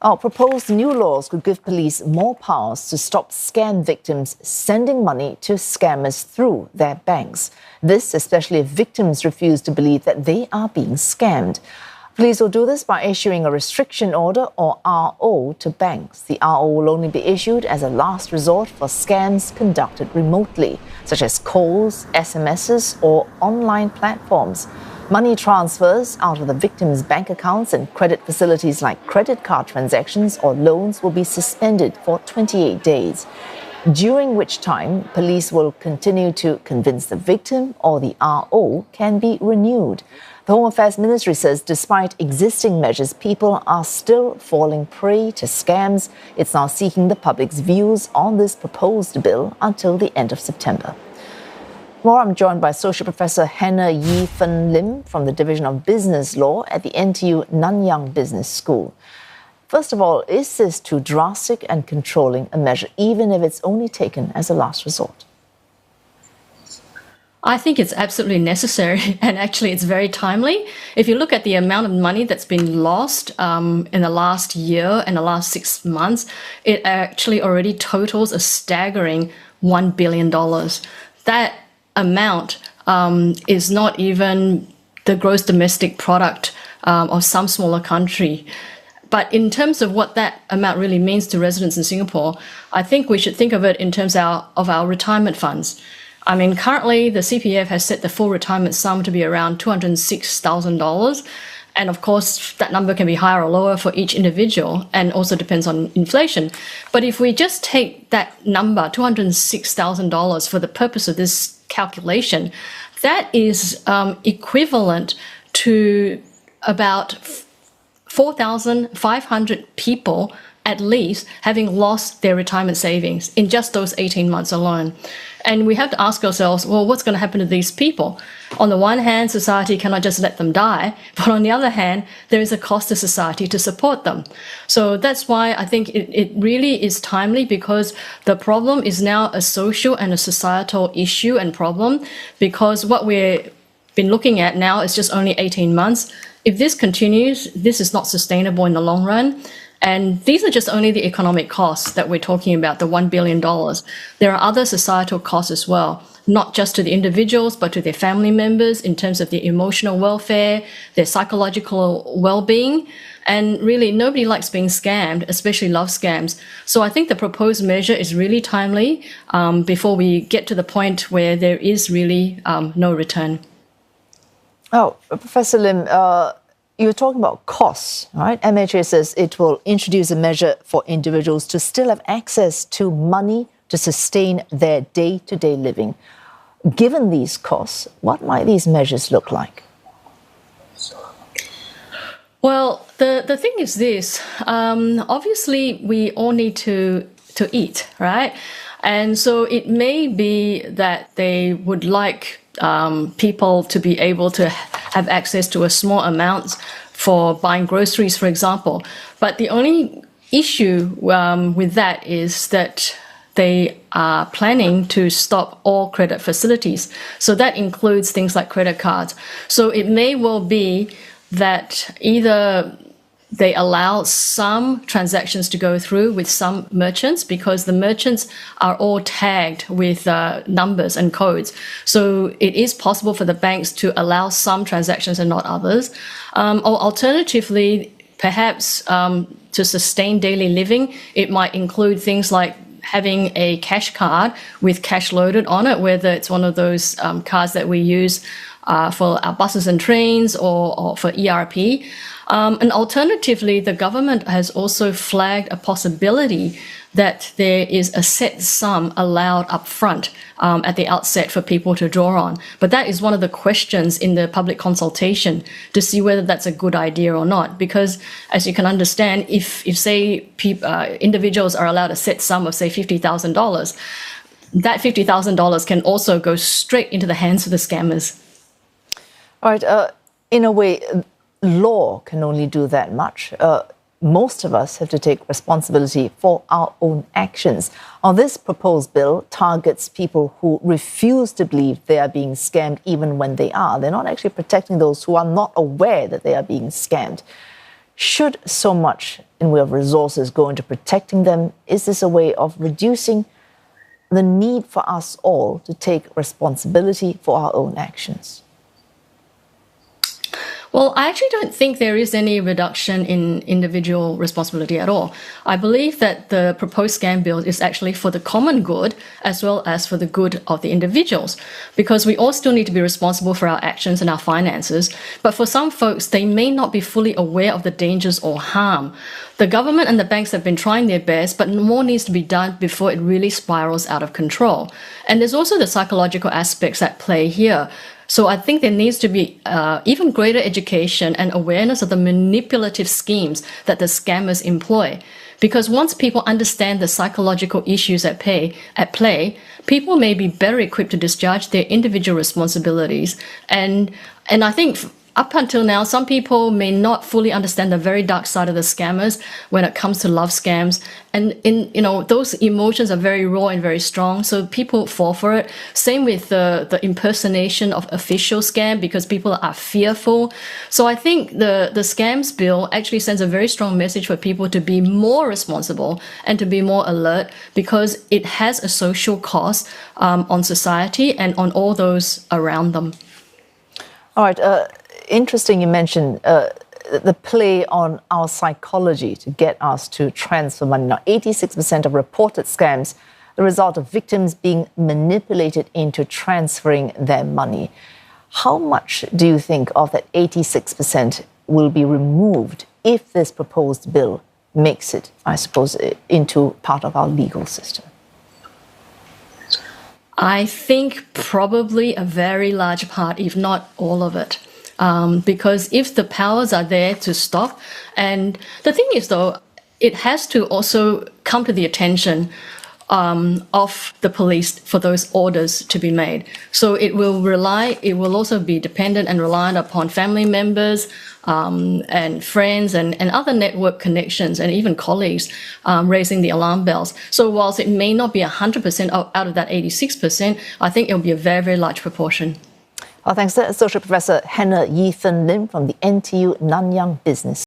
Our proposed new laws could give police more powers to stop scam victims sending money to scammers through their banks. This, especially if victims refuse to believe that they are being scammed. Police will do this by issuing a restriction order or RO to banks. The RO will only be issued as a last resort for scams conducted remotely, such as calls, SMSs, or online platforms. Money transfers out of the victim's bank accounts and credit facilities like credit card transactions or loans will be suspended for 28 days, during which time police will continue to convince the victim or the RO can be renewed. The Home Affairs Ministry says despite existing measures, people are still falling prey to scams. It's now seeking the public's views on this proposed bill until the end of September. More, I'm joined by Associate Professor Hannah Yee-Fen Lim from the Division of Business Law at the NTU Nanyang Business School. First of all, is this too drastic and controlling a measure, even if it's only taken as a last resort? I think it's absolutely necessary, and actually it's very timely. If you look at the amount of money that's been lost in the last year and the last 6 months, it actually already totals a staggering $1 billion. That amount is not even the gross domestic product of some smaller country. But in terms of what that amount really means to residents in Singapore, I think we should think of it in terms of our retirement funds. I mean, currently the CPF has set the full retirement sum to be around $206,000. And of course, that number can be higher or lower for each individual and also depends on inflation. But if we just take that number, $206,000, for the purpose of this calculation, that is equivalent to about 4,500 people at least having lost their retirement savings in just those 18 months alone. And we have to ask ourselves, well, what's going to happen to these people? On the one hand, society cannot just let them die, but on the other hand, there is a cost to society to support them. So that's why I think it really is timely, because the problem is now a social and a societal issue and problem, because what we've been looking at now is just only 18 months. If this continues, this is not sustainable in the long run. And these are just only the economic costs that we're talking about, the $1 billion. There are other societal costs as well, not just to the individuals, but to their family members in terms of their emotional welfare, their psychological well-being. And really, nobody likes being scammed, especially love scams. So I think the proposed measure is really timely before we get to the point where there is really no return. Oh, Professor Lim, you're talking about costs, right? MHA says it will introduce a measure for individuals to still have access to money to sustain their day-to-day living. Given these costs, what might these measures look like? Well, the thing is this. Obviously, we all need to eat, right? And so it may be that they would like people to be able to have access to a small amount for buying groceries, for example. But the only issue with that is that they are planning to stop all credit facilities. So that includes things like credit cards. So it may well be that either they allow some transactions to go through with some merchants, because the merchants are all tagged with numbers and codes. So it is possible for the banks to allow some transactions and not others. Or alternatively, perhaps to sustain daily living, it might include things like having a cash card with cash loaded on it, whether it's one of those cards that we use for our buses and trains or for ERP. And alternatively, the government has also flagged a possibility that there is a set sum allowed up front at the outset for people to draw on. But that is one of the questions in the public consultation, to see whether that's a good idea or not. Because as you can understand, if say individuals are allowed a set sum of, say, $50,000, that $50,000 can also go straight into the hands of the scammers. All right. In a way, law can only do that much. Most of us have to take responsibility for our own actions. Now, this proposed bill targets people who refuse to believe they are being scammed even when they are. They're not actually protecting those who are not aware that they are being scammed. Should so much in way of resources go into protecting them? Is this a way of reducing the need for us all to take responsibility for our own actions? Well, I actually don't think there is any reduction in individual responsibility at all. I believe that the proposed scam bill is actually for the common good as well as for the good of the individuals, because we all still need to be responsible for our actions and our finances. But for some folks, they may not be fully aware of the dangers or harm. The government and the banks have been trying their best, but more needs to be done before it really spirals out of control. And there's also the psychological aspects at play here. So I think there needs to be even greater education and awareness of the manipulative schemes that the scammers employ. Because once people understand the psychological issues at play, people may be better equipped to discharge their individual responsibilities. And I think up until now, some people may not fully understand the very dark side of the scammers when it comes to love scams. And those emotions are very raw and very strong, so people fall for it. Same with the impersonation of official scam, because people are fearful. So I think the scams bill actually sends a very strong message for people to be more responsible and to be more alert, because it has a social cost on society and on all those around them. All right. Interesting you mentioned the play on our psychology to get us to transfer money. Now, 86% of reported scams, the result of victims being manipulated into transferring their money. How much do you think of that 86% will be removed if this proposed bill makes it, I suppose, into part of our legal system? I think probably a very large part, if not all of it. Because if the powers are there to stop, and the thing is, though, it has to also come to the attention of the police for those orders to be made. So it will also be dependent and reliant upon family members and friends and other network connections and even colleagues raising the alarm bells. So whilst it may not be 100% out of that 86%, I think it will be a very, very large proportion. Thanks to Associate Professor Hannah Yee-Fen Lim from the NTU Nanyang Business